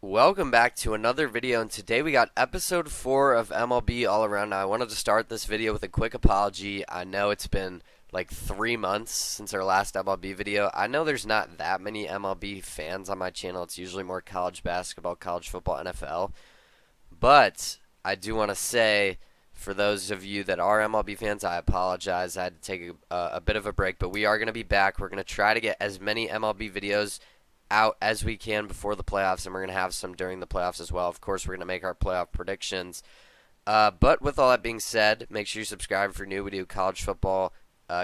Welcome back to another video, and today we got episode 4 of MLB All Around. Now, I wanted to start this video with a quick apology. I know it's been like 3 months since our last MLB video. I know there's not that many MLB fans on my channel. It's usually more college basketball, college football, NFL. But I do want to say, for those of you that are MLB fans, I apologize. I had to take a bit of a break, but we are going to be back. We're going to try to get as many MLB videos out as we can before the playoffs, and we're going to have some during the playoffs as well. Of course, we're going to make our playoff predictions. But with all that being said, make sure you subscribe if you're new. We do college football,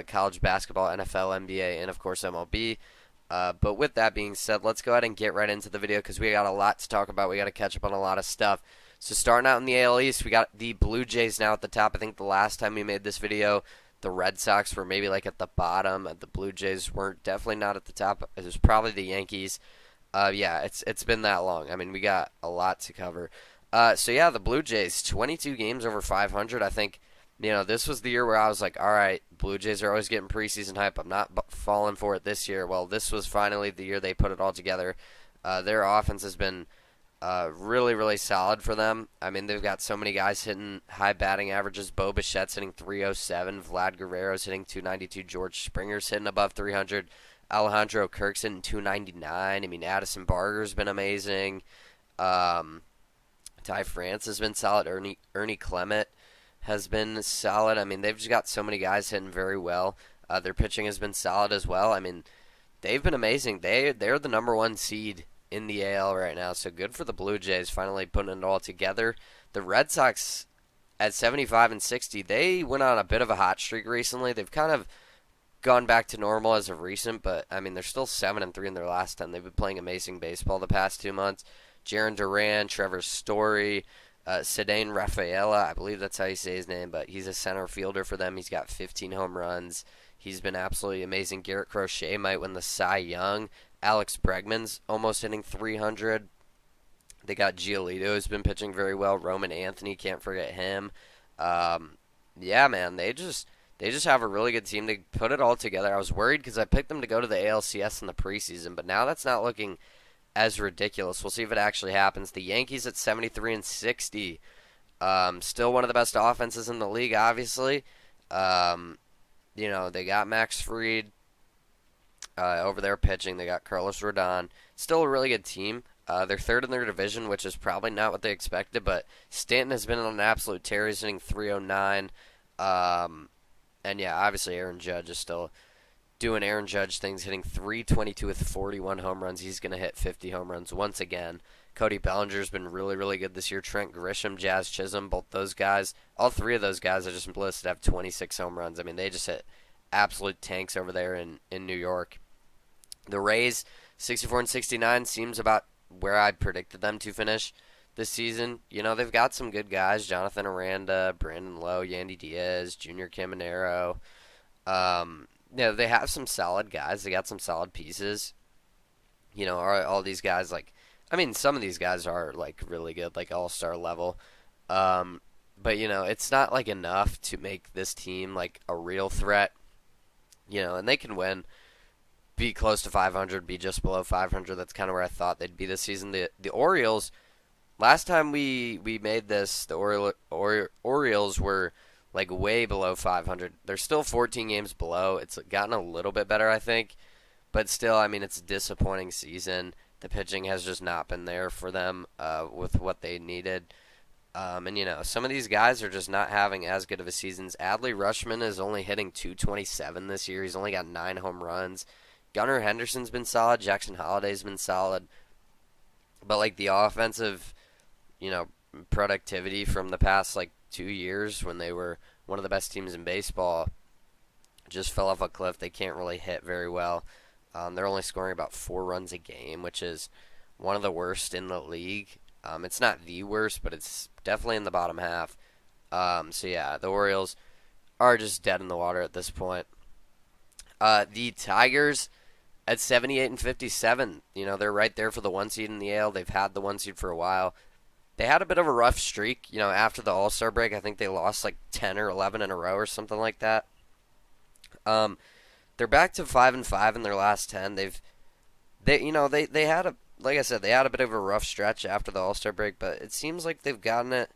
college basketball, NFL, NBA, and of course MLB. But with that being said, let's go ahead and get right into the video because we got a lot to talk about. We got to catch up on a lot of stuff. So starting out in the AL East, we got the Blue Jays now at the top. I think the last time we made this video, the Red Sox were maybe like at the bottom. The Blue Jays weren't definitely not at the top. It was probably the Yankees. Yeah, it's been that long. I mean, we got a lot to cover. So yeah, the Blue Jays, 22 games over 500. I think, this was the year where I was like, all right, Blue Jays are always getting preseason hype. I'm not falling for it this year. Well, this was finally the year they put it all together. Their offense has been really, really solid for them. I mean, they've got so many guys hitting high batting averages. Bo Bichette's hitting 307. Vlad Guerrero's hitting 292. George Springer's hitting above 300. Alejandro Kirk's hitting 299. I mean, Addison Barger's been amazing. Ty France has been solid. Ernie Clement has been solid. I mean, they've just got so many guys hitting very well. Their pitching has been solid as well. I mean, they've been amazing. They're the number one seed in the AL right now, so good for the Blue Jays finally putting it all together. The Red Sox at 75 and 60, they went on a bit of a hot streak recently. They've kind of gone back to normal as of recent, but I mean they're still 7 and 3 in their last 10. They've been playing amazing baseball the past 2 months. Jaron Duran, Trevor Story, Cedane Rafaela, I believe that's how you say his name, but he's a center fielder for them. He's got 15 home runs. He's been absolutely amazing. Garrett Crochet might win the Cy Young. Alex Bregman's almost hitting 300. They got Giolito, who's been pitching very well. Roman Anthony, can't forget him. Yeah, man, they just have a really good team. They put it all together. I was worried because I picked them to go to the ALCS in the preseason, but now that's not looking as ridiculous. We'll see if it actually happens. The Yankees at 73 and 60. Still one of the best offenses in the league, obviously. They got Max Fried. Over there pitching, they got Carlos Rodon. Still a really good team. They're third in their division, which is probably not what they expected, but Stanton has been on an absolute tear. He's hitting 309. And yeah, obviously Aaron Judge is still doing Aaron Judge things, hitting 322 with 41 home runs. He's going to hit 50 home runs once again. Cody Bellinger's been really, really good this year. Trent Grisham, Jazz Chisholm, both those guys, all three of those guys I just listed have 26 home runs. I mean, they just hit absolute tanks over there in New York. The Rays, 64 and 69, seems about where I predicted them to finish this season. They've got some good guys: Jonathan Aranda, Brandon Lowe, Yandy Diaz, Junior Caminero. They have some solid guys. They got some solid pieces. All these guys, some of these guys are really good, all-star level. But it's not enough to make this team a real threat. And they can win, be close to 500, be just below 500. That's kind of where I thought they'd be this season. The Orioles, last time we made this, the Orioles were way below 500. They're still 14 games below. It's gotten a little bit better, I think, but still, I mean, it's a disappointing season. The pitching has just not been there for them with what they needed. Some of these guys are just not having as good of a season. Adley Rutschman is only hitting 227 this year. He's only got 9 home runs. Gunnar Henderson's been solid. Jackson Holliday's been solid. But, the offensive, productivity from the past, 2 years when they were one of the best teams in baseball just fell off a cliff. They can't really hit very well. They're only scoring about 4 runs a game, which is one of the worst in the league. It's not the worst, but it's definitely in the bottom half. So, yeah, the Orioles are just dead in the water at this point. The Tigers at 78 and 57, they're right there for the 1 seed in the AL. They've had the 1 seed for a while. They had a bit of a rough streak, after the All-Star break. I think they lost 10 or 11 in a row or something like that. They're back to 5-5 in their last 10. They had a like I said, they had a bit of a rough stretch after the All-Star break, but it seems like they've gotten it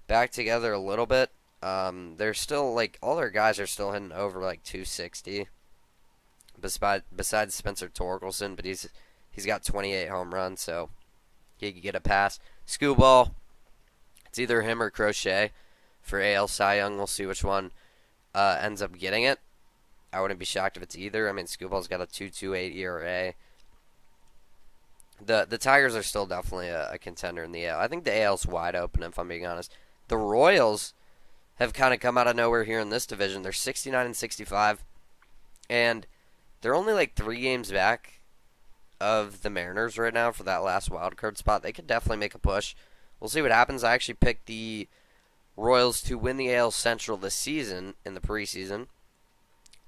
back together a little bit. They're still, like, all their guys are still hitting over, like, 260, besides Spencer Torkelson, but he's got 28 home runs, so he could get a pass. Skubal, it's either him or Crochet for AL Cy Young. We'll see which one ends up getting it. I wouldn't be shocked if it's either. I mean, Skubal's got a 2.28 ERA. The Tigers are still definitely a contender in the AL. I think the AL's wide open, if I'm being honest. The Royals have kind of come out of nowhere here in this division. They're 69 and 65, and they're only like 3 games back of the Mariners right now for that last wild card spot. They could definitely make a push. We'll see what happens. I actually picked the Royals to win the AL Central this season in the preseason,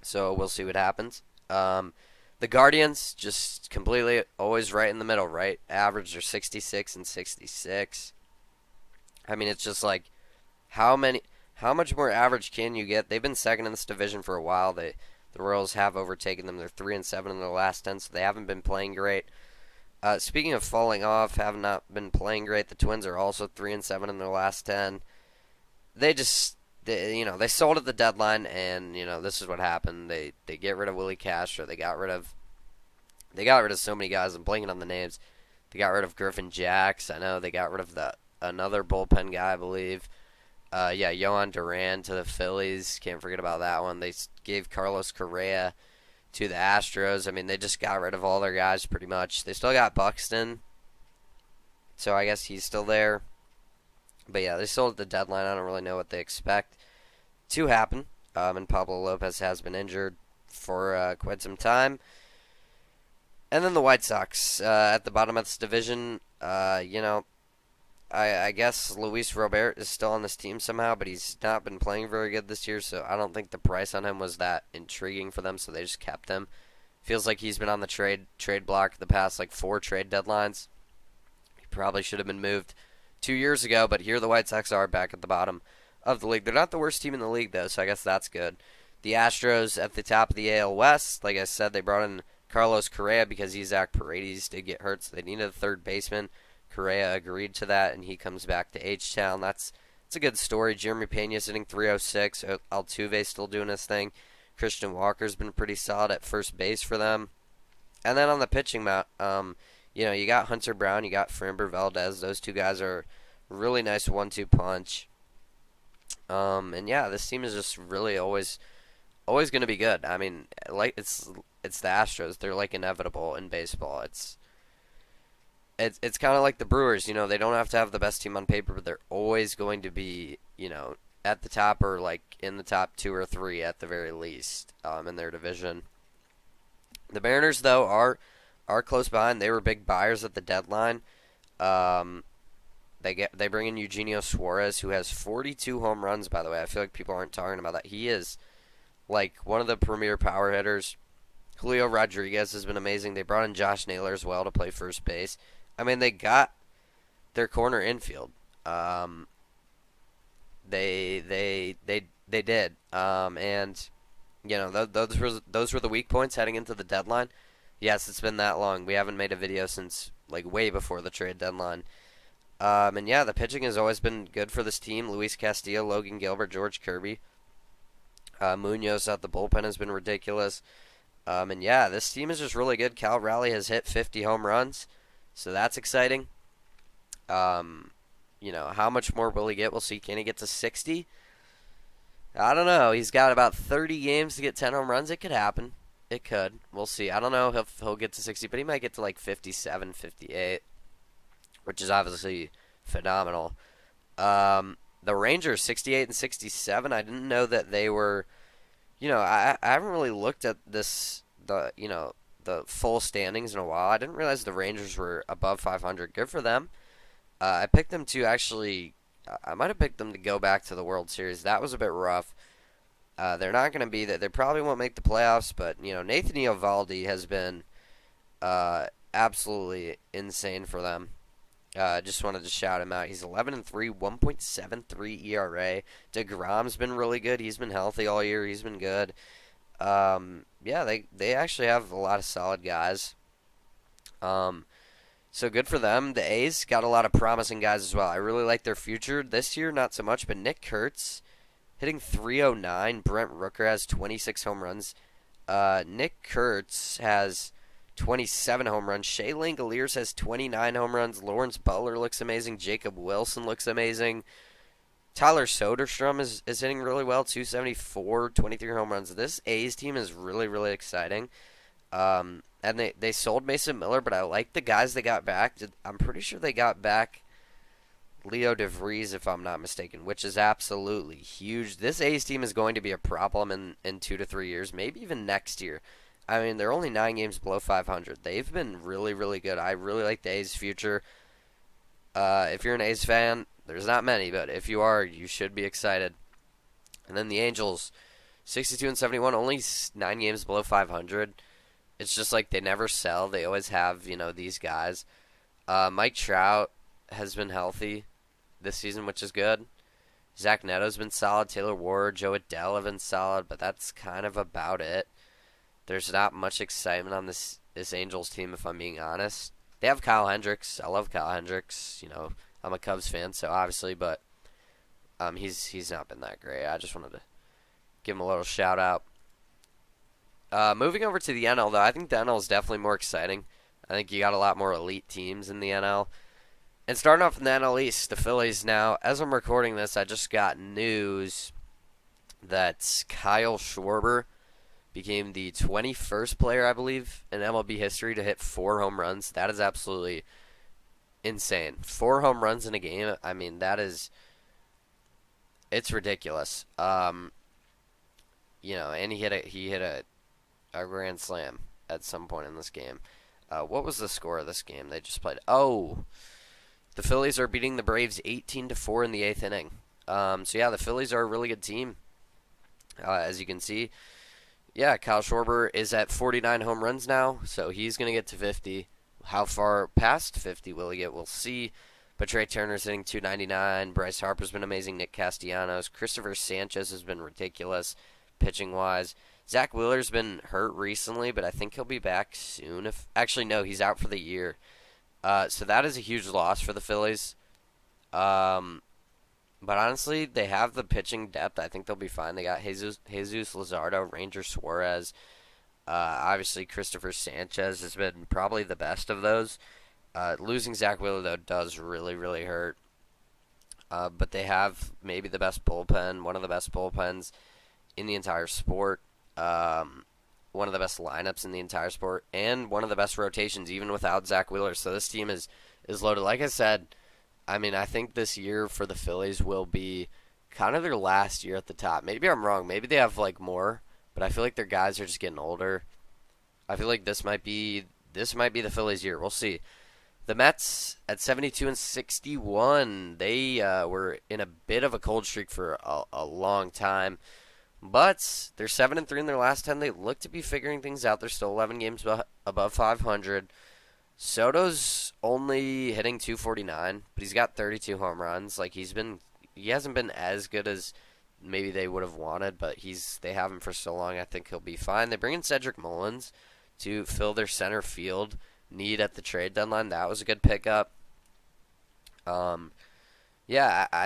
so we'll see what happens. The Guardians, just completely always right in the middle, right? Average are 66 and 66. I mean, it's just like, how much more average can you get? They've been second in this division for a while. The Royals have overtaken them. They're 3-7 in their last 10, so they haven't been playing great. Speaking of falling off, have not been playing great, the Twins are also 3-7 in their last 10. They sold at the deadline, and this is what happened. They get rid of Willie Castro. They got rid of so many guys. I'm blanking on the names. They got rid of Griffin Jacks. I know they got rid of another bullpen guy, I believe. Yohan Duran to the Phillies. Can't forget about that one. They gave Carlos Correa to the Astros. I mean, they just got rid of all their guys pretty much. They still got Buxton, so I guess he's still there. But yeah, they sold at the deadline. I don't really know what they expect to happen. And Pablo Lopez has been injured for quite some time. And then the White Sox at the bottom of this division. I guess Luis Robert is still on this team somehow, but he's not been playing very good this year, so I don't think the price on him was that intriguing for them, so they just kept him. Feels like he's been on the trade block the past 4 trade deadlines. He probably should have been moved 2 years ago, but here the White Sox are back at the bottom of the league. They're not the worst team in the league, though, so I guess that's good. The Astros at the top of the AL West. Like I said, they brought in Carlos Correa because Zach Paredes did get hurt, so they needed a third baseman. Correa agreed to that, and he comes back to H-Town. That's a good story. Jeremy Pena's hitting 306. Altuve's still doing his thing. Christian Walker's been pretty solid at first base for them. And then on the pitching mount, you got Hunter Brown, you got Framber Valdez. Those two guys are a really nice 1-2 punch. And yeah, this team is just really always going to be good. I mean, it's the Astros. They're inevitable in baseball. It's kind of like the Brewers. They don't have to have the best team on paper, but they're always going to be, at the top or in the top 2 or 3 at the very least in their division. The Mariners, though, are close behind. They were big buyers at the deadline. They bring in Eugenio Suarez, who has 42 home runs, by the way. I feel like people aren't talking about that. He is one of the premier power hitters. Julio Rodriguez has been amazing. They brought in Josh Naylor as well to play first base. I mean, they got their corner infield. They did. And those were the weak points heading into the deadline. Yes, it's been that long. We haven't made a video since way before the trade deadline. And yeah, the pitching has always been good for this team. Luis Castillo, Logan Gilbert, George Kirby. Munoz at the bullpen has been ridiculous. And yeah, this team is just really good. Cal Raleigh has hit 50 home runs, so that's exciting. How much more will he get? We'll see. Can he get to 60? I don't know. He's got about 30 games to get 10 home runs. It could happen. It could. We'll see. I don't know if he'll get to 60, but he might get to 57, 58, which is obviously phenomenal. The Rangers, 68 and 67. I didn't know that they were... I haven't really looked at the full standings in a while. I didn't realize the Rangers were above 500. Good for them. I picked them to actually... I might have picked them to go back to the World Series. That was a bit rough. They're not going to be... They probably won't make the playoffs, but, Nathan Eovaldi has been absolutely insane for them. Just wanted to shout him out. He's 11-3, 1.73 ERA. DeGrom's been really good. He's been healthy all year. He's been good. Yeah, they actually have a lot of solid guys. So good for them. The A's got a lot of promising guys as well. I really like their future this year, not so much, but Nick Kurtz hitting 309. Brent Rooker has 26 home runs. Nick Kurtz has 27 home runs. Shea Langoliers has 29 home runs. Lawrence Butler looks amazing. Jacob Wilson looks amazing. Tyler Soderstrom is hitting really well, 274, 23 home runs. This A's team is really, really exciting. And they sold Mason Miller, but I like the guys they got back. I'm pretty sure they got back Leo DeVries, if I'm not mistaken, which is absolutely huge. This A's team is going to be a problem in 2 to 3 years, maybe even next year. I mean, they're only 9 games below 500. They've been really, really good. I really like the A's future. If you're an A's fan, there's not many, but if you are, you should be excited. And then the Angels, 62 and 71, only 9 games below 500. It's just like they never sell. They always have, these guys. Mike Trout has been healthy this season, which is good. Zach Neto's been solid. Taylor Ward, Joe Adele have been solid, but that's kind of about it. There's not much excitement on this Angels team, if I'm being honest. They have Kyle Hendricks. I love Kyle Hendricks. I'm a Cubs fan, so obviously, but he's not been that great. I just wanted to give him a little shout out. Moving over to the NL, though, I think the NL is definitely more exciting. I think you got a lot more elite teams in the NL. And starting off in the NL East, the Phillies now, as I'm recording this, I just got news that Kyle Schwarber became the 21st player, I believe, in MLB history to hit 4 home runs. That is absolutely insane. 4 home runs in a game, I mean, it's ridiculous. And he hit a grand slam at some point in this game. What was the score of this game they just played? Oh, the Phillies are beating the Braves 18-4 in the 8th inning. The Phillies are a really good team, as you can see. Yeah, Kyle Schwarber is at 49 home runs now, so he's going to get to 50. How far past 50 will he get? We'll see. But Trey Turner's hitting 299. Bryce Harper's been amazing. Nick Castellanos. Christopher Sanchez has been ridiculous pitching-wise. Zach Wheeler's been hurt recently, but I think he'll be back soon. Actually, no, he's out for the year. So that is a huge loss for the Phillies. But honestly, they have the pitching depth. I think they'll be fine. They got Jesus Luzardo, Ranger Suarez. Obviously, Christopher Sanchez has been probably the best of those. Losing Zach Wheeler, though, does really, really hurt. But they have maybe the best bullpen, one of the best bullpens in the entire sport. One of the best lineups in the entire sport, and one of the best rotations, even without Zach Wheeler. So this team is loaded. Like I said, I mean, I think this year for the Phillies will be kind of their last year at the top. Maybe I'm wrong. Maybe they have more, but I feel like their guys are just getting older. I feel like this might be the Phillies' year. We'll see. The Mets at 72 and 61. They were in a bit of a cold streak for a long time, but they're 7-3 in their last 10. They look to be figuring things out. They're still 11 games above 500. Soto's only hitting 249, but he's got 32 home runs. He hasn't been as good as maybe they would have wanted, but they have him for so long. I think he'll be fine. They bring in Cedric Mullins to fill their center field need at the trade deadline. That was a good pickup. I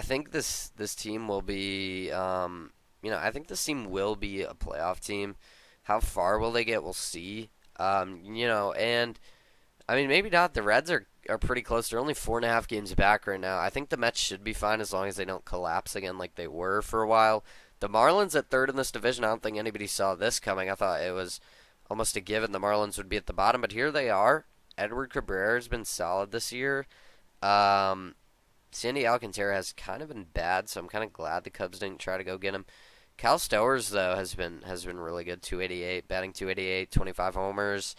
think this team will be, I think this team will be a playoff team. How far will they get? We'll see. And I mean, maybe not. The Reds are pretty close. They're only 4.5 games back right now. I think the Mets should be fine as long as they don't collapse again like they were for a while. The Marlins at 3rd in this division, I don't think anybody saw this coming. I thought it was almost a given the Marlins would be at the bottom, but here they are. Edward Cabrera has been solid this year. Sandy Alcantara has kind of been bad, so I'm kind of glad the Cubs didn't try to go get him. Cal Stowers, though, has been really good. 288, batting 288, 25 homers.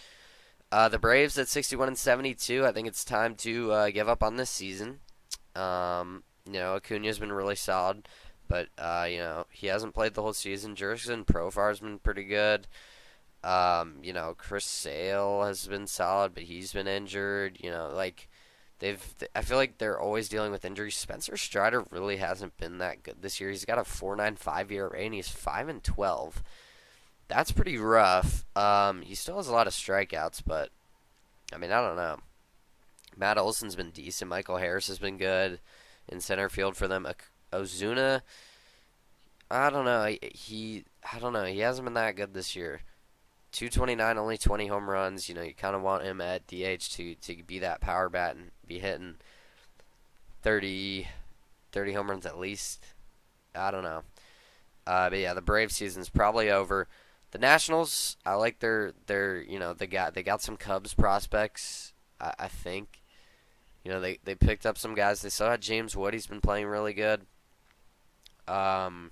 The Braves at 61 and 72. I think it's time to give up on this season. Acuna's been really solid, but he hasn't played the whole season. Jurickson Profar has been pretty good. Chris Sale has been solid, but he's been injured. I feel like they're always dealing with injuries. Spencer Strider really hasn't been that good this year. He's got a 4.95 ERA and he's 5-12. That's pretty rough. He still has a lot of strikeouts, but I mean, I don't know. Matt Olson's been decent. Michael Harris has been good in center field for them. Ozuna, I don't know. I don't know. He hasn't been that good this year. 229, only 20 home runs. You kind of want him at DH to be that power bat and be hitting 30, 30 home runs at least. I don't know. But yeah, the Braves season's probably over. The Nationals, I like they got some Cubs prospects. I think they picked up some guys. They still had James Wood. He's been playing really good. C.J.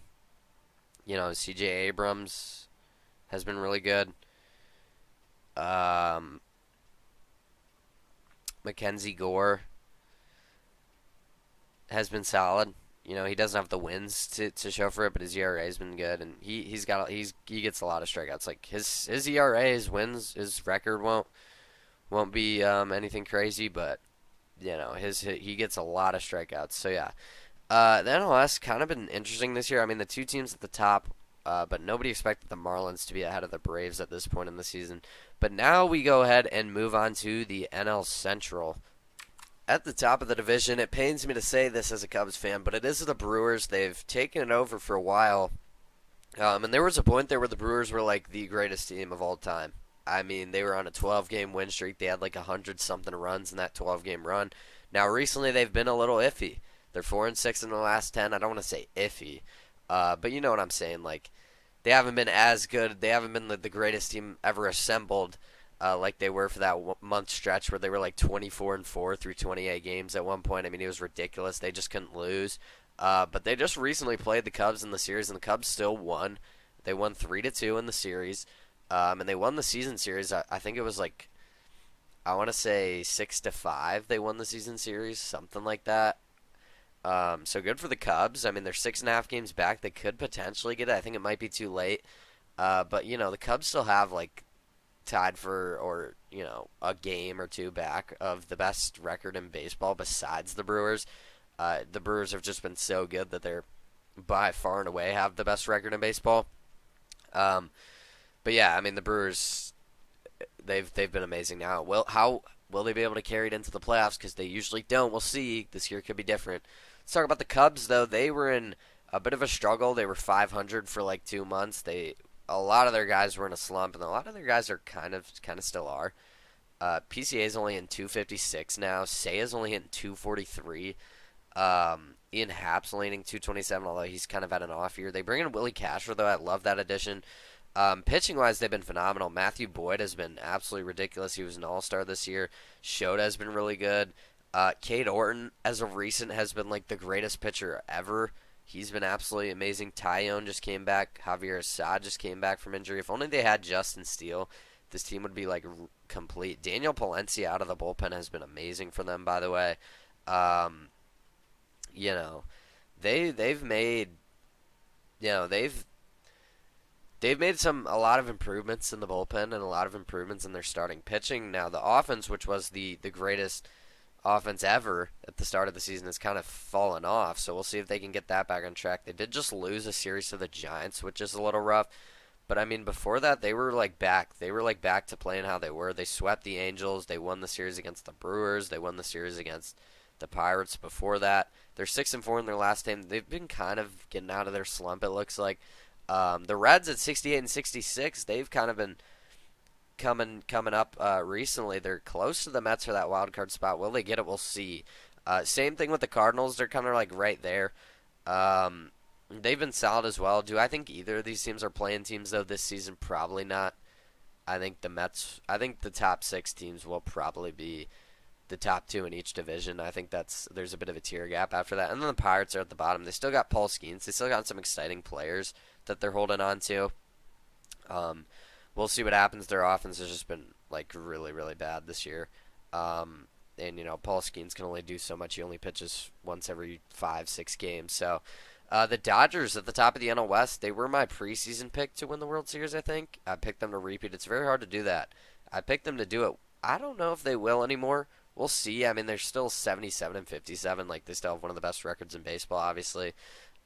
Abrams has been really good. Mackenzie Gore has been solid. He doesn't have the wins to show for it, but his ERA has been good, and he gets a lot of strikeouts. Like his ERA, his wins, his record won't be anything crazy, but he gets a lot of strikeouts. So yeah, the NLS kind of been interesting this year. I mean, the two teams at the top, but nobody expected the Marlins to be ahead of the Braves at this point in the season. But now we go ahead and move on to the NL Central. At the top of the division, it pains me to say this as a Cubs fan, but it is the Brewers. They've taken it over for a while. And there was a point there where the Brewers were like the greatest team of all time. I mean, they were on a 12-game win streak. They had like 100-something runs in that 12-game run. Now, recently, they've been a little iffy. They're 4-6 in the last 10. I don't want to say iffy, but you know what I'm saying. Like, they haven't been as good. They haven't been the greatest team ever assembled. Like they were for that month stretch where they were like 24-4 through 28 games at one point. I mean, it was ridiculous. They just couldn't lose. But they just recently played the Cubs in the series, and the Cubs still won. They won 3-2 in the series, and they won the season series. I think it was like, I want to say 6-5. They won the season series, something like that. So good for the Cubs. I mean, they're 6.5 games back. They could potentially get it. I think it might be too late. But the Cubs still have like tied for, or a game or two back of the best record in baseball besides the Brewers. The Brewers have just been so good that they're by far and away have the best record in baseball. But yeah, I mean the Brewers, they've been amazing now. How will they be able to carry it into the playoffs? Because they usually don't. We'll see. This year could be different. Let's talk about the Cubs though. They were in a bit of a struggle. They were 500 for like 2 months. A lot of their guys were in a slump, and a lot of their guys are kind of still are. PCA is only in 256 now. Seiya's only hitting 243. Ian Happ's only hitting 227, although he's kind of had an off year. They bring in Willie Cashler, though. I love that addition. Pitching-wise, they've been phenomenal. Matthew Boyd has been absolutely ridiculous. He was an all-star this year. Shota has been really good. Cade Orton, as of recent, has been like the greatest pitcher ever. He's been absolutely amazing. Tyone just came back. Javier Assad just came back from injury. If only they had Justin Steele, this team would be like complete. Daniel Palencia out of the bullpen has been amazing for them, by the way. They've made a lot of improvements in the bullpen and a lot of improvements in their starting pitching. Now the offense, which was the greatest offense ever at the start of the season, has kind of fallen off, so we'll see if they can get that back on track. They did just lose a series to the Giants, which is a little rough, but I mean before that they were like back to playing how they were. They swept the Angels, they won the series against the Brewers, they won the series against the Pirates before that. They're 6-4 in their last 10. They've been kind of getting out of their slump, it looks like. The Reds at 68 and 66, they've kind of been coming up recently. They're close to the Mets for that wild card spot. Will they get it? We'll see. Same thing with the Cardinals. They're kind of like right there. They've been solid as well. Do I think either of these teams are playing teams though this season? Probably not. I think the top 6 teams will probably be the top 2 in each division. I think there's a bit of a tier gap after that. And then the Pirates are at the bottom. They still got Paul Skeens. They still got some exciting players that they're holding on to. We'll see what happens. Their offense has just been like really, really bad this year. And Paul Skeens can only do so much. He only pitches once every 5-6 games. So the Dodgers at the top of the NL West, they were my preseason pick to win the World Series, I think. I picked them to repeat. It's very hard to do that. I picked them to do it. I don't know if they will anymore. We'll see. I mean, they're still 77 and 57. Like, they still have one of the best records in baseball, obviously.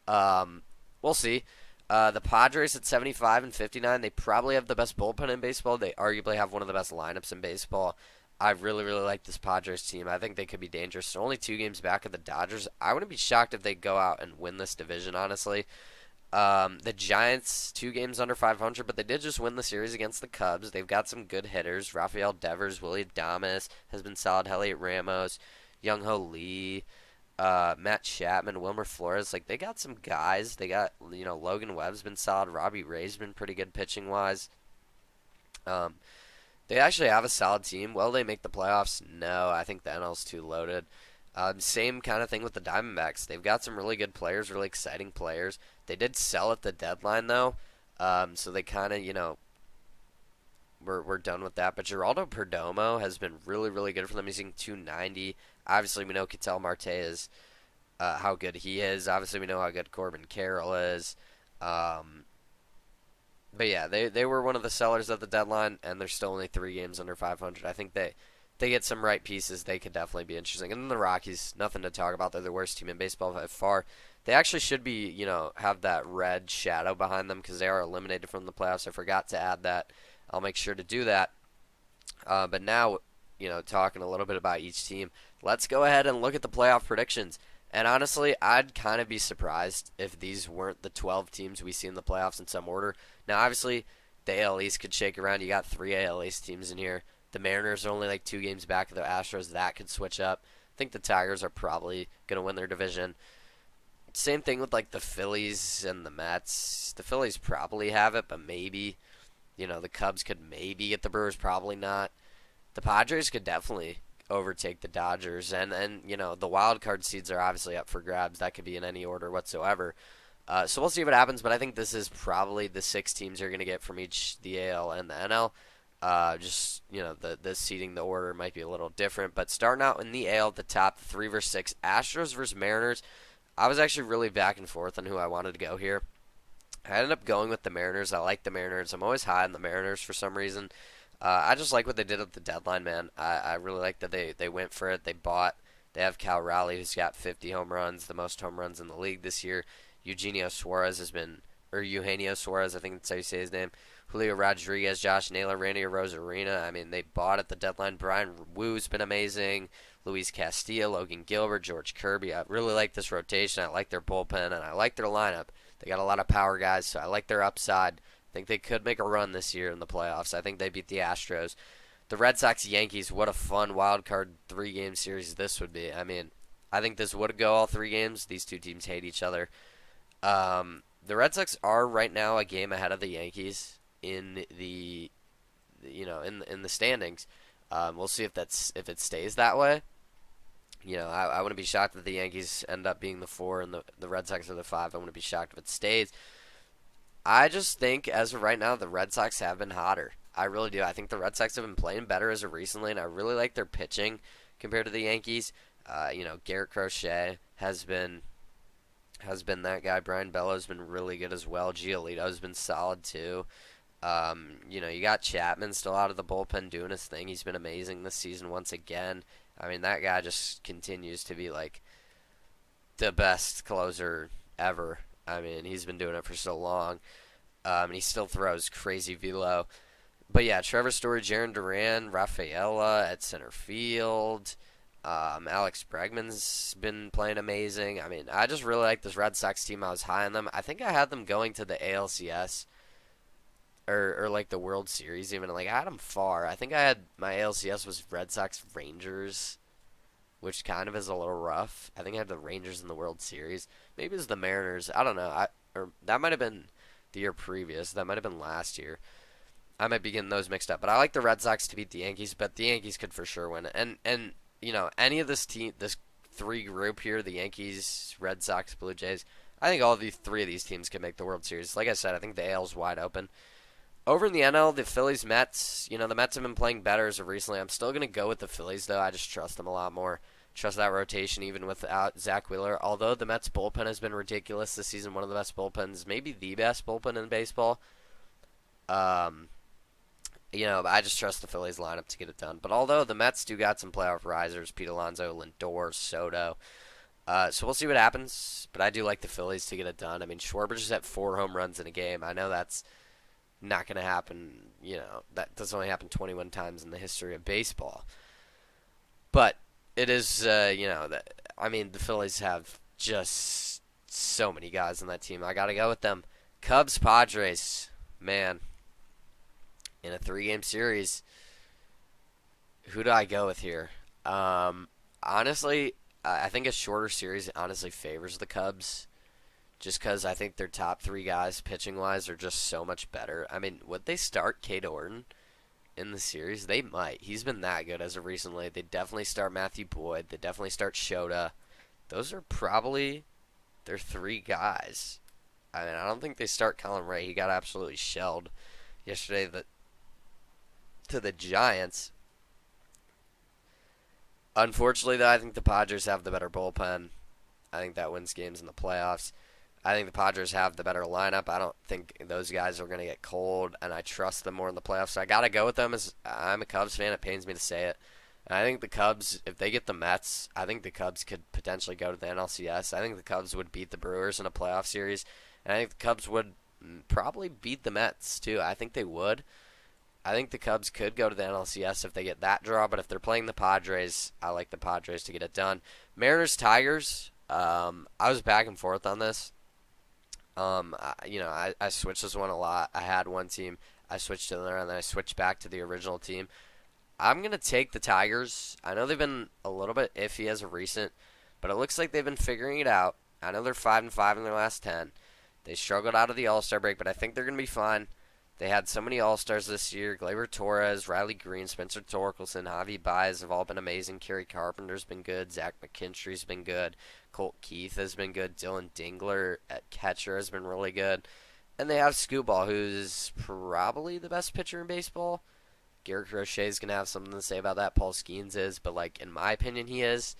We'll see. The Padres at 75 and 59, they probably have the best bullpen in baseball. They arguably have one of the best lineups in baseball. I really, really like this Padres team. I think they could be dangerous. They're only 2 games back of the Dodgers. I wouldn't be shocked if they go out and win this division, honestly. The Giants, 2 games under 500, but they did just win the series against the Cubs. They've got some good hitters. Rafael Devers, Willie Adames has been solid. Elliot Ramos, Young Ho Lee, Matt Chapman, Wilmer Flores. Like, they got some guys. They got, Logan Webb's been solid. Robbie Ray's been pretty good pitching wise. Um, they actually have a solid team. Will they make the playoffs? No, I think the NL's too loaded. Same kind of thing with the Diamondbacks. They've got some really good players, really exciting players. They did sell at the deadline, though, so they kind of, we're done with that. But Geraldo Perdomo has been really, really good for them. He's hitting 290. Obviously, we know Ketel Marte is how good he is. Obviously, we know how good Corbin Carroll is. But yeah, they were one of the sellers at the deadline, and they're still only 3 games under 500. I think they get some right pieces, they could definitely be interesting. And then the Rockies, nothing to talk about. They're the worst team in baseball by far. They actually should be, have that red shadow behind them because they are eliminated from the playoffs. I forgot to add that. I'll make sure to do that. But now, talking a little bit about each team, let's go ahead and look at the playoff predictions. And honestly, I'd kind of be surprised if these weren't the 12 teams we see in the playoffs in some order. Now, obviously, the AL East could shake around. You got 3 AL East teams in here. The Mariners are only like 2 games back of the Astros. That could switch up. I think the Tigers are probably going to win their division. Same thing with like the Phillies and the Mets. The Phillies probably have it, but maybe. The Cubs could maybe get the Brewers, probably not. The Padres could definitely overtake the Dodgers. And the wild card seeds are obviously up for grabs. That could be in any order whatsoever. So we'll see what happens, but I think this is probably the 6 teams you're going to get from each the AL and the NL. The seeding, the order might be a little different. But starting out in the AL, the top 3 versus 6, Astros versus Mariners. I was actually really back and forth on who I wanted to go here. I ended up going with the Mariners. I like the Mariners. I'm always high on the Mariners for some reason. I just like what they did at the deadline, man. I really like that they went for it. They have Cal Raleigh, who's got 50 home runs, the most home runs in the league this year. Eugenio Suarez, I think that's how you say his name. Julio Rodriguez, Josh Naylor, Randy Rosarina. I mean, they bought at the deadline. Brian Woo's been amazing. Luis Castillo, Logan Gilbert, George Kirby. I really like this rotation. I like their bullpen, and I like their lineup. They got a lot of power guys, so I like their upside. I think they could make a run this year in the playoffs. I think they beat the Astros. The Red Sox, Yankees, what a fun wild card 3-game series this would be. I mean, I think this would go all 3 games. These 2 teams hate each other. The Red Sox are right now a game ahead of the Yankees in the in the standings. We'll see if it stays that way. I wouldn't be shocked if the Yankees end up being the 4 and the Red Sox are the 5. I wouldn't be shocked if it stays. I just think as of right now, the Red Sox have been hotter. I really do. I think the Red Sox have been playing better as of recently, and I really like their pitching compared to the Yankees. Garrett Crochet has been that guy. Brian Bellows been really good as well. Giolito's been solid too. You got Chapman still out of the bullpen doing his thing. He's been amazing this season once again. I mean, that guy just continues to be like the best closer ever. I mean, he's been doing it for so long. And he still throws crazy velo. But yeah, Trevor Story, Jarren Duran, Rafaela at center field. Alex Bregman's been playing amazing. I mean, I just really like this Red Sox team. I was high on them. I think I had them going to the ALCS or like the World Series even. Like, I had them far. I think I had my ALCS was Red Sox Rangers, which kind of is a little rough. I think I had the Rangers in the World Series. Maybe it was the Mariners. I don't know. Or that might have been the year previous. That might have been last year. I might be getting those mixed up. But I like the Red Sox to beat the Yankees, but the Yankees could for sure win it. And any of this 3 group here, the Yankees, Red Sox, Blue Jays, I think all of 3 of these teams can make the World Series. Like I said, I think the AL's wide open. Over in the NL, the Phillies, Mets, the Mets have been playing better as of recently. I'm still going to go with the Phillies, though. I just trust them a lot more. Trust that rotation even without Zach Wheeler. Although the Mets bullpen has been ridiculous this season, one of the best bullpens, maybe the best bullpen in baseball. I just trust the Phillies lineup to get it done. But although the Mets do got some playoff risers, Pete Alonso, Lindor, Soto. So we'll see what happens. But I do like the Phillies to get it done. I mean, Schwarber just had 4 home runs in a game. I know that's not going to happen. That does only happen 21 times in the history of baseball. But it is, I mean, the Phillies have just so many guys on that team. I got to go with them. Cubs, Padres. Man, in a 3-game series, who do I go with here? Honestly, I think a shorter series honestly favors the Cubs. Just because I think their top three guys, pitching wise, are just so much better. I mean, would they start Cade Orton in the series? They might. He's been that good as of recently. They definitely start Matthew Boyd. They definitely start Shota. Those are probably their three guys. I mean, I don't think they start Colin Ray. He got absolutely shelled yesterday to the Giants. Unfortunately, though, I think the Padres have the better bullpen. I think that wins games in the playoffs. I think the Padres have the better lineup. I don't think those guys are going to get cold, and I trust them more in the playoffs. So I got to go with them. As I'm a Cubs fan. It pains me to say it. And I think the Cubs, if they get the Mets, I think the Cubs could potentially go to the NLCS. I think the Cubs would beat the Brewers in a playoff series. And I think the Cubs would probably beat the Mets, too. I think they would. I think the Cubs could go to the NLCS if they get that draw, but if they're playing the Padres, I like the Padres to get it done. Mariners, Tigers, I was back and forth on this. I switched this one a lot. I had one team, I switched to another, and then I switched back to the original team. I'm going to take the Tigers. I know they've been a little bit iffy as of recent, but it looks like they've been figuring it out. I know they're 5-5 in their last 10. They struggled out of the All-Star break, but I think they're going to be fine. They had so many All-Stars this year. Gleyber Torres, Riley Green, Spencer Torkelson, Javi Baez have all been amazing. Kerry Carpenter's been good. Zach McKinstry's been good. Colt Keith has been good. Dylan Dingler at catcher has been really good. And they have Scooball, who's probably the best pitcher in baseball. Garrett Crochet's going to have something to say about that. Paul Skeens is, but, in my opinion, he is.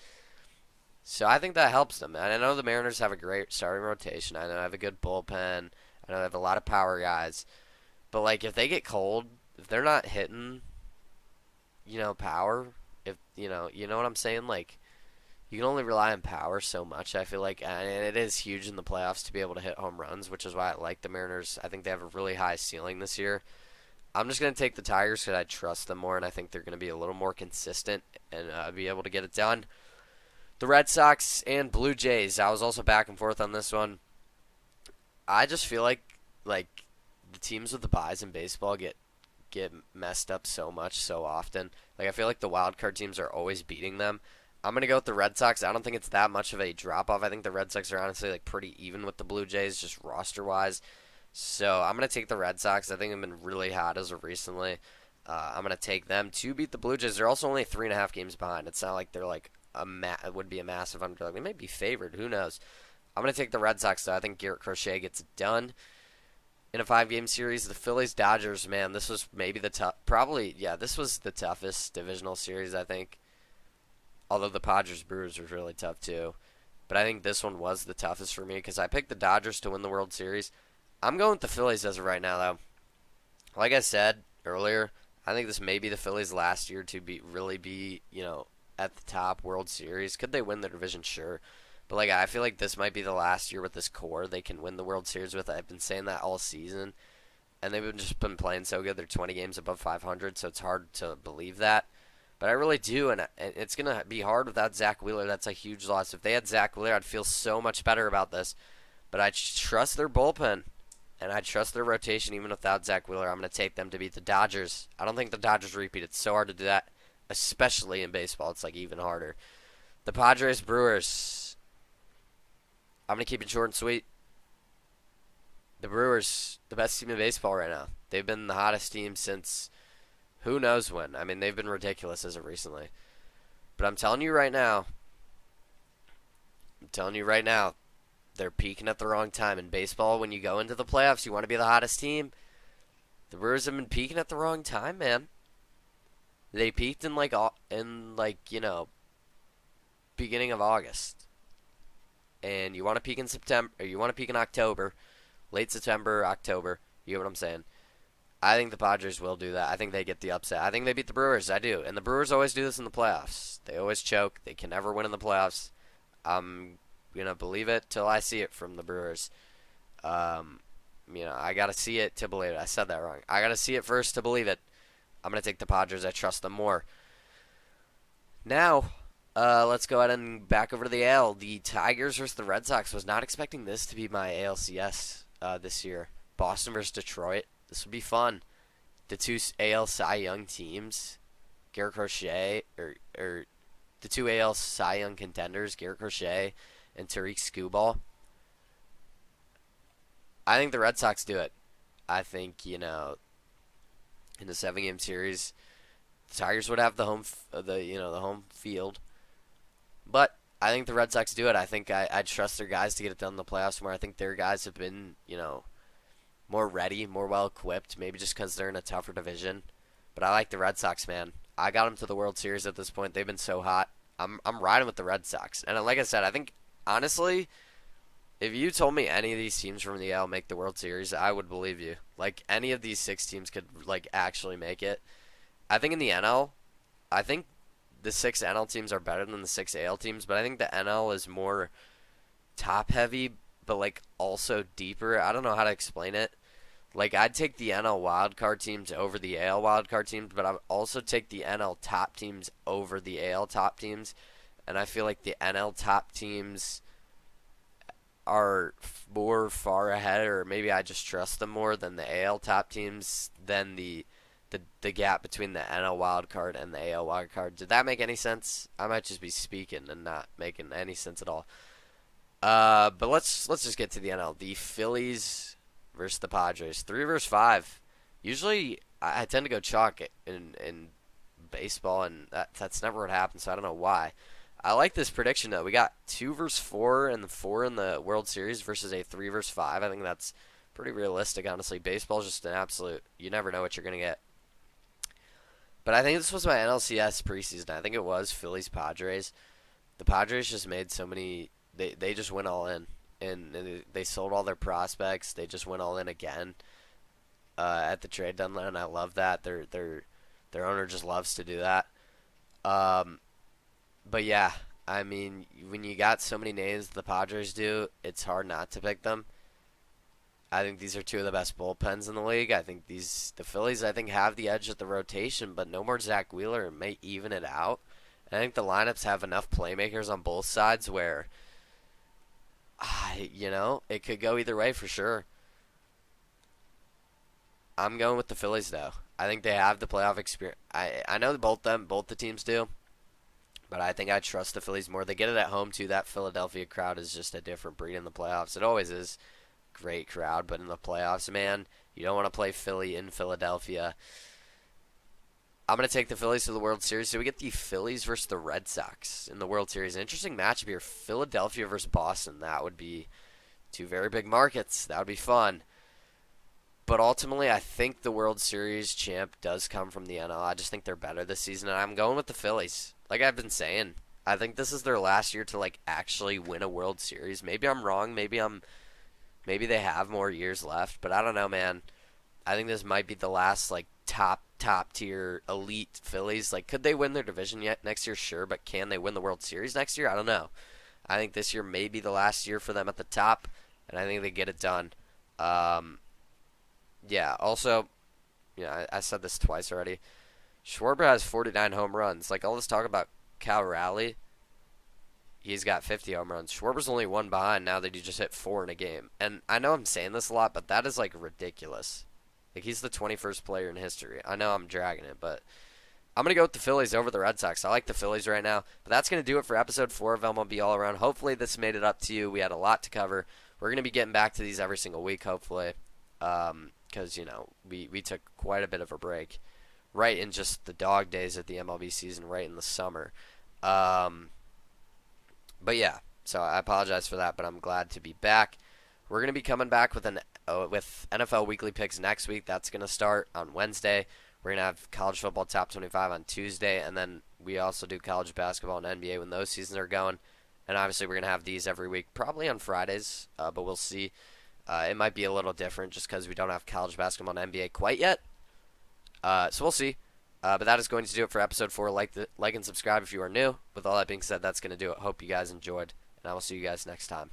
So I think that helps them. And I know the Mariners have a great starting rotation. I know they have a good bullpen. I know they have a lot of power guys. But, if they get cold, if they're not hitting, power, if, you know what I'm saying? You can only rely on power so much, I feel like. And it is huge in the playoffs to be able to hit home runs, which is why I like the Mariners. I think they have a really high ceiling this year. I'm just going to take the Tigers because I trust them more, and I think they're going to be a little more consistent and be able to get it done. The Red Sox and Blue Jays, I was also back and forth on this one. I just feel like the teams with the buys in baseball get messed up so much so often. I feel like the wild card teams are always beating them. I'm going to go with the Red Sox. I don't think it's that much of a drop-off. I think the Red Sox are honestly pretty even with the Blue Jays, just roster-wise. So I'm going to take the Red Sox. I think they've been really hot as of recently. I'm going to take them to beat the Blue Jays. They're also only 3.5 games behind. It's not like they're it would be a massive underdog. They might be favored. Who knows? I'm going to take the Red Sox, though. I think Garrett Crochet gets it done. In a 5-game series, the Phillies-Dodgers, man, this was maybe this was the toughest divisional series, I think. Although the Padres-Brewers was really tough, too. But I think this one was the toughest for me because I picked the Dodgers to win the World Series. I'm going with the Phillies as of right now, though. Like I said earlier, I think this may be the Phillies' last year to really be, at the top World Series. Could they win the division? Sure. But I feel like this might be the last year with this core they can win the World Series with. I've been saying that all season, and they've just been playing so good. They're 20 games above 500, so it's hard to believe that. But I really do, and it's going to be hard without Zach Wheeler. That's a huge loss. If they had Zach Wheeler, I'd feel so much better about this. But I trust their bullpen, and I trust their rotation even without Zach Wheeler. I'm going to take them to beat the Dodgers. I don't think the Dodgers repeat. It's so hard to do that, especially in baseball. It's even harder. The Padres-Brewers. I'm going to keep it short and sweet. The Brewers, the best team in baseball right now. They've been the hottest team since who knows when. I mean, they've been ridiculous as of recently. But I'm telling you right now, they're peaking at the wrong time. In baseball, when you go into the playoffs, you want to be the hottest team. The Brewers have been peaking at the wrong time, man. They peaked in beginning of August. And you want to peak in September, or you want to peak in October, late September, October. You get what I'm saying? I think the Padres will do that. I think they get the upset. I think they beat the Brewers. I do. And the Brewers always do this in the playoffs. They always choke. They can never win in the playoffs. I'm going to believe it till I see it from the Brewers. I got to see it to believe it. I said that wrong. I got to see it first to believe it. I'm going to take the Padres. I trust them more. Now, let's go ahead and back over to the AL. The Tigers versus the Red Sox. Was not expecting this to be my ALCS this year. Boston versus Detroit. This would be fun. The two AL Cy Young teams, Garrett Crochet, or the two AL Cy Young contenders, Garrett Crochet and Tariq Skubal. I think the Red Sox do it. I think, in a 7-game series, the Tigers would have the home field. But I think the Red Sox do it. I think I trust their guys to get it done in the playoffs more. I think their guys have been, more ready, more well equipped, maybe just because they're in a tougher division. But I like the Red Sox, man. I got them to the World Series at this point. They've been so hot. I'm riding with the Red Sox. And like I said, I think, honestly, if you told me any of these teams from the AL make the World Series, I would believe you. Like, any of these 6 teams could, actually make it. I think in the NL, I think the 6 NL teams are better than the 6 AL teams, but I think the NL is more top-heavy, but, also deeper. I don't know how to explain it. I'd take the NL wildcard teams over the AL wildcard teams, but I'd also take the NL top teams over the AL top teams. And I feel like the NL top teams are more far ahead, or maybe I just trust them more than the AL top teams than the gap between the NL wildcard and the AL wildcard. Did that make any sense? I might just be speaking and not making any sense at all. But let's just get to the NL. The Phillies versus the Padres. 3 versus 5. Usually I tend to go chalk in baseball, and that's never what happens, so I don't know why. I like this prediction, though. We got 2 versus 4 and the 4 in the World Series versus a 3 versus 5. I think that's pretty realistic, honestly. Baseball's just an absolute, you never know what you're going to get. But I think this was my NLCS preseason. I think it was Phillies-Padres. The Padres just made so many, they just went all in. And they sold all their prospects. They just went all in again at the trade deadline, and I love that. Their owner just loves to do that. But yeah, I mean, when you got so many names the Padres do, it's hard not to pick them. I think these are 2 of the best bullpens in the league. I think the Phillies, have the edge at the rotation, but no more Zach Wheeler, and may even it out. And I think the lineups have enough playmakers on both sides where, it could go either way for sure. I'm going with the Phillies, though. I think they have the playoff experience. I know both the teams do. But I think I trust the Phillies more. They get it at home, too. That Philadelphia crowd is just a different breed in the playoffs. It always is. Great crowd. But in the playoffs, man, you don't want to play Philly in Philadelphia. I'm going to take the Phillies to the World Series. So we get the Phillies versus the Red Sox in the World Series. An interesting matchup here. Philadelphia versus Boston. That would be 2 very big markets. That would be fun. But ultimately, I think the World Series champ does come from the NL. I just think they're better this season, and I'm going with the Phillies. Like I've been saying, I think this is their last year to actually win a World Series. Maybe I'm wrong. Maybe they have more years left, but I don't know, man. I think this might be the last top tier elite Phillies. Could they win their division yet next year? Sure, but can they win the World Series next year? I don't know. I think this year may be the last year for them at the top, and I think they get it done. Yeah, also, I said this twice already. Schwarber has 49 home runs. All this talk about Cal Raleigh, he's got 50 home runs. Schwarber's only 1 behind now that he just hit 4 in a game. And I know I'm saying this a lot, but that is, ridiculous. He's the 21st player in history. I know I'm dragging it, but I'm going to go with the Phillies over the Red Sox. I like the Phillies right now. But that's going to do it for episode 4 of MLB All Around. Hopefully this made it up to you. We had a lot to cover. We're going to be getting back to these every single week, hopefully. Because, we took quite a bit of a break right in just the dog days of the MLB season, right in the summer. But yeah, so I apologize for that, but I'm glad to be back. We're going to be coming back with with NFL Weekly Picks next week. That's going to start on Wednesday. We're going to have College Football Top 25 on Tuesday, and then we also do College Basketball and NBA when those seasons are going. And obviously we're going to have these every week, probably on Fridays, but we'll see. It might be a little different just because we don't have college basketball and NBA quite yet. So we'll see. But that is going to do it for episode 4. Like and subscribe if you are new. With all that being said, that's going to do it. Hope you guys enjoyed, and I will see you guys next time.